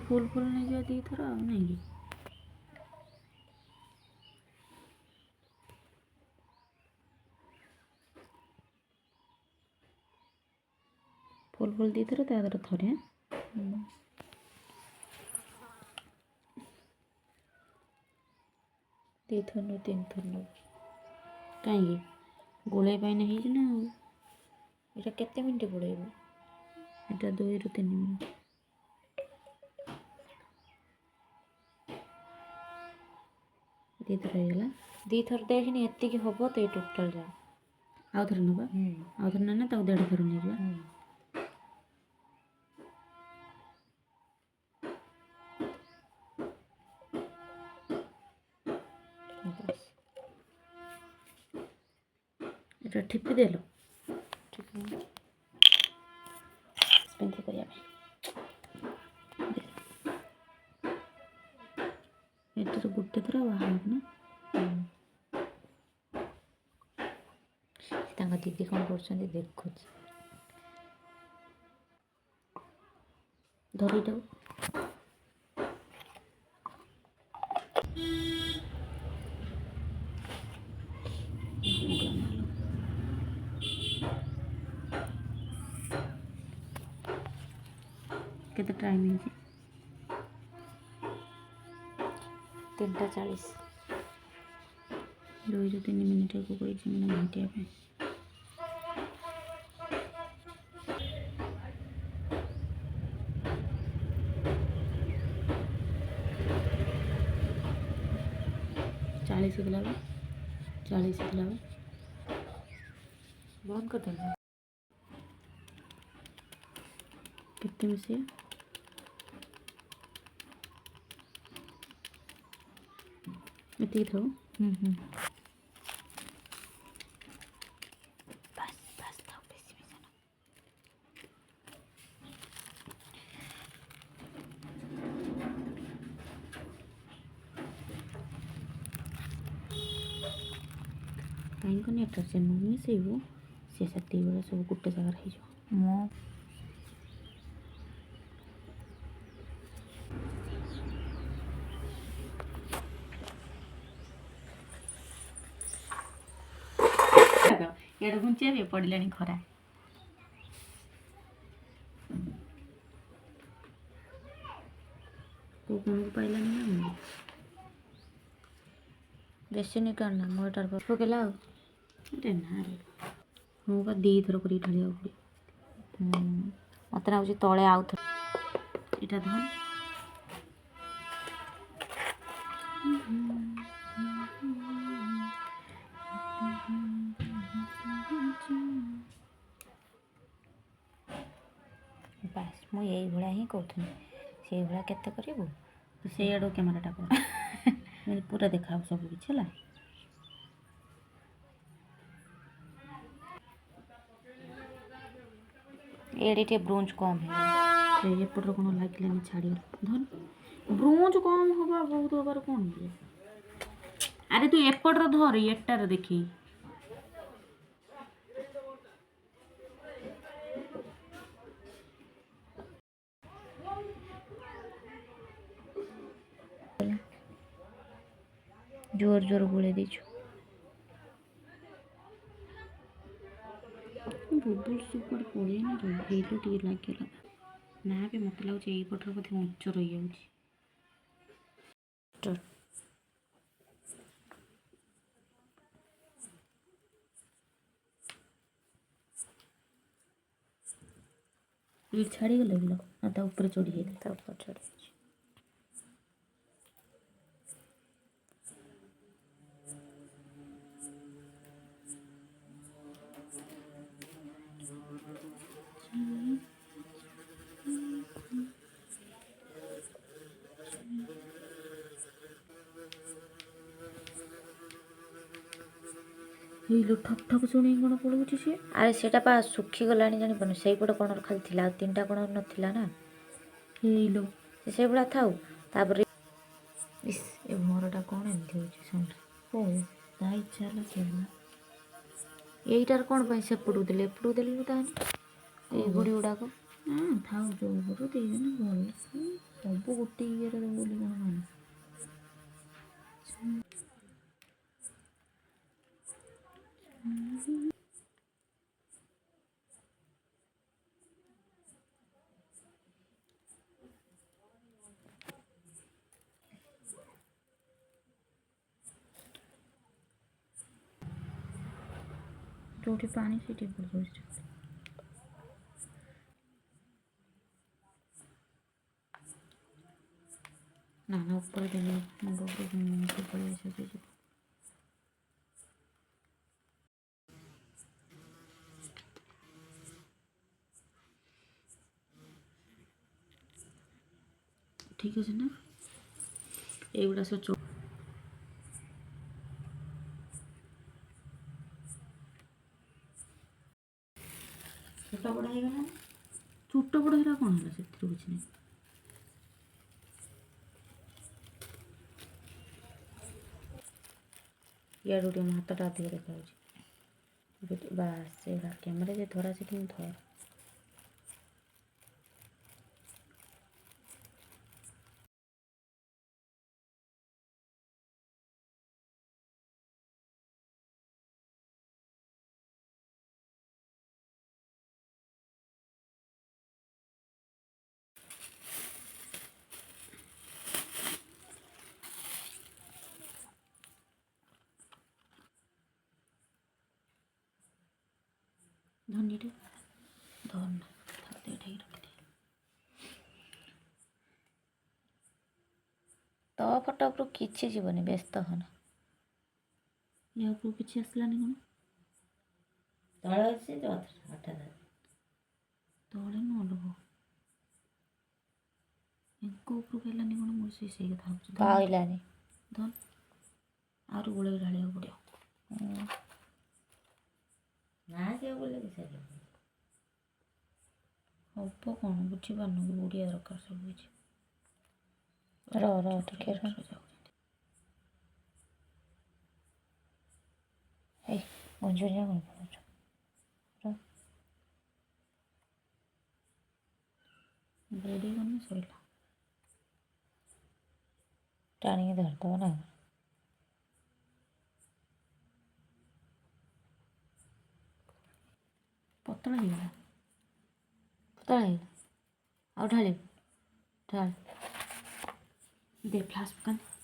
Full full नहीं जा दी थोड़ा नहीं फुल फुल दी थोड़ा तादर थोड़े दी थोड़ तीन थोड़ कहीं गोले नहीं ना এটা କେते मिनट बुड़ेब এটা 2 ରୁ 3 मिनट दी थर होगा दी थर देखनी एति हम तो ये टोटाल जा आउ थे ना आउ थे ना 1.5 थर नहीं जा এটা ঠিপি দেল स्पेंथी करिया एटर गुट्टे थरा बाहर ना तांगा दीदी कौन करछन देखो धरी दो केते टाइम है 3:40 2 ରୁ 3 मिनट को कोई मैंने घंटिया पे 40 गला 40 गला बंद कर देना कितने में से इतनी थो बस बस तो बेसी में जाना कहीं को नेटर से मुझे से वो से सत्ती वाला सब गुट्टे जगह रही जो मो ये घुंचे भी पड़े खरा तो कौन को पाइला नहीं ना बेसी नहीं करना मोटर पर पकेला अरे ना रे हूँ बा दी थर कर ढालिया पड़े मत लागे तले आउ थ इटा धन बास मु यही भाया ही कहूँ से भाया केते करू से आड़ कैमेराटा कर पूरा देखा सब किसी है एडे ब्रोंज कम है एपट कौन लगे छाड़ी धन ब्रोंज कम हवा बहुत हबार कौन है अरे तू एपट धर एटार देखी जोर जोर बोले दीचु बुबुल सुपर पड़े ना हेलो टी लगे ना भी मत लगे यही पटर बोधे उच्च रही छाड़ी गल ना ऊपर चढ़ी जाता ऊपर चढ़ी ठक ठक शुणी कौन पड़ोची सी अरे सेटा पा सुखी गलानी जानी से पटे कौन खाली थिला 3टा कौन नथिला ना हेलो से बड़ा थाउ तापर इस ए मोरटा कौन एमती होची संग ओ दाई चला केला एटार कौन पई सेपड़ू देले एपड़ू देले तानी ए गुड़ी उडा को हां थाउ जो गुरु देना बोल ସବୁ ଗୋଟେ ଇଏରେ ଦେବ ବୋଲି କ'ଣ ମାନେ ଯେଉଁଠି ପାଣି ସେଇଠି ପଡ଼ିଯାଉଛି। ନା ନା ଉପରେ ଦେବି ମୁଣ୍ଡ ଉପରେ ପଳେଇ ଆସିବ। ଠିକ୍ ଅଛି ନା ଏଇଗୁଡ଼ା ସବୁ ଛୋଟ ବଡ଼ ହେଇଗଲା। ଛୋଟ ବଡ଼ ହେରା କ'ଣ ହେଲା ସେଥିରୁ କିଛି ନାହିଁ। ଇଆଡ଼ୁ ଟିକେ ମୋ ହାତଟା ଅଧିକ ଦେଖାଯାଉଛି। ବାସ୍ ସେଇଟା କ୍ୟାମେରା ଯେ ଧରା ସେଠି ମୁଁ ଧର। ଧନିରେ ଧନ ଏଠି ରଖିଦେ। ତୋ ଫଟୋ ଉପରୁ କିଛି ଯିବନି, ବ୍ୟସ୍ତ ହନା। ୟା ଉପରୁ କିଛି ଆସିଲାନି କ'ଣ? ତଳେ ଅଛି ତଳେ ନ ଲୋକ ଏଙ୍କ ଉପରକୁ ହେଲାନି କ'ଣ? ମୁଁ ସେଇ କଥା ଭାବୁଛି। ପାଇଲାନି ଧନ ଆହୁରି ଗୋଳେଇ ଢାଳିବାକୁ ପଡ଼ିବ। ନା ସେ ବୋଲେ ହବ କ'ଣ ବୁଝିପାରୁନୁ? ଓଡ଼ିଆ ଦରକାର ସବୁ କିଛି। ଟିକେ ଏଇ ଗଞ୍ଜୁରିଆ କ'ଣ କରୁଛ? ବୁଢ଼ୀ ଗଲେ ସରିଲା, ଟାଣିକି ଧରିଦେବ ନା। ପତଳା ହେଇଗଲା, ପତଳା ହେଇଗଲା। ଆଉ ଢାଳିବୁ, ଢାଳ ଦେ ଫ୍ଲାସ୍ ପକାନ୍ତି।